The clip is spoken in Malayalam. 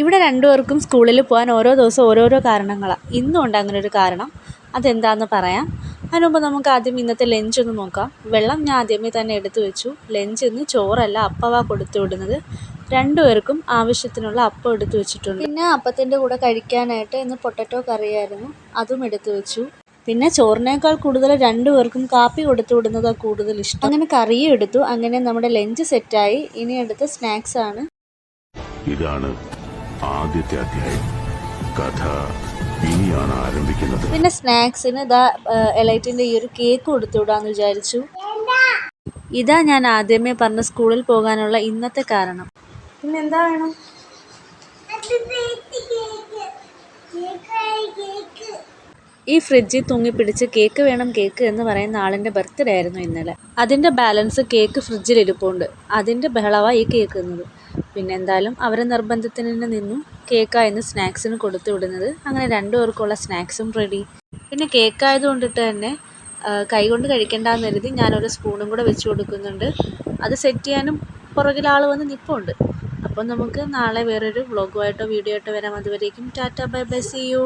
ഇവിടെ രണ്ടുപേർക്കും സ്കൂളിൽ പോകാൻ ഓരോ ദിവസം ഓരോരോ കാരണങ്ങളാണ്. ഇന്നും ഉണ്ട് അങ്ങനെ ഒരു കാരണം. അതെന്താണെന്ന് പറയാം. അതിന് മുമ്പ് നമുക്ക് ആദ്യം ഇന്നത്തെ ലഞ്ച് ഒന്ന് നോക്കാം. വെള്ളം ഞാൻ ആദ്യമേ തന്നെ എടുത്തു വെച്ചു. ലഞ്ച് ഇന്ന് ചോറല്ല അപ്പമാണ് കൊടുത്തു വിടുന്നത്. രണ്ടുപേർക്കും ആവശ്യത്തിനുള്ള അപ്പം എടുത്തു വെച്ചിട്ടുണ്ട്. പിന്നെ അപ്പത്തിൻ്റെ കൂടെ കഴിക്കാനായിട്ട് ഇന്ന് പൊട്ടറ്റോ കറിയായിരുന്നു, അതും എടുത്തു വെച്ചു. പിന്നെ ചോറിനേക്കാൾ കൂടുതൽ രണ്ടുപേർക്കും കാപ്പി കൊടുത്തു വിടുന്നതാണ് കൂടുതൽ ഇഷ്ടം. അങ്ങനെ കറിയും എടുത്തു. അങ്ങനെ നമ്മുടെ ലഞ്ച് സെറ്റായി. ഇനി അടുത്ത സ്നാക്സ് ആണ്. ഇതാണ് ആദ്യത്തെ അധ്യായം. കഥ ഇനിയാണ് ആരംഭിക്കുന്നത്. പിന്നെ സ്നാക്സിന് ഇതാ എലൈറ്റിൻ്റെ ഈ ഒരു കേക്ക് കൊടുത്തു വിടാമെന്ന് വിചാരിച്ചു. ഇതാ ഞാൻ ആദ്യമേ പറഞ്ഞ സ്കൂളിൽ പോകാനുള്ള ഇന്നത്തെ കാരണം. പിന്നെ എന്താ വേണം? ഈ ഫ്രിഡ്ജിൽ തൂങ്ങിപ്പിടിച്ച് കേക്ക് വേണം കേക്ക് എന്ന് പറയുന്ന ആളിൻ്റെ ബർത്ത്ഡേ ആയിരുന്നു ഇന്നലെ. അതിൻ്റെ ബാലൻസ് കേക്ക് ഫ്രിഡ്ജിൽ ഇരിപ്പുണ്ട്. അതിൻ്റെ ബഹളമാണ് ഈ കേൾക്കുന്നത്. പിന്നെ എന്തായാലും അവരെ നിർബന്ധത്തിന് തന്നെ നിന്നു. കേക്കായിരുന്നു സ്നാക്സിന് കൊടുത്തു വിടുന്നത്. അങ്ങനെ രണ്ടുപേർക്കുള്ള സ്നാക്സും റെഡി. പിന്നെ കേക്കായതുകൊണ്ടിട്ട് തന്നെ കൈകൊണ്ട് കഴിക്കേണ്ടെന്ന് കരുതി ഞാനൊരു സ്പൂണും കൂടെ വെച്ച് കൊടുക്കുന്നുണ്ട്. അത് സെറ്റ് ചെയ്യാനും പുറകിൽ ആൾ വന്ന് നിൽപ്പുണ്ട്. അപ്പം നമുക്ക് നാളെ വേറൊരു വ്ളോഗുമായിട്ടോ വീഡിയോ ആയിട്ടോ വരാം. അതുവരേക്കും tata bye bye, see U.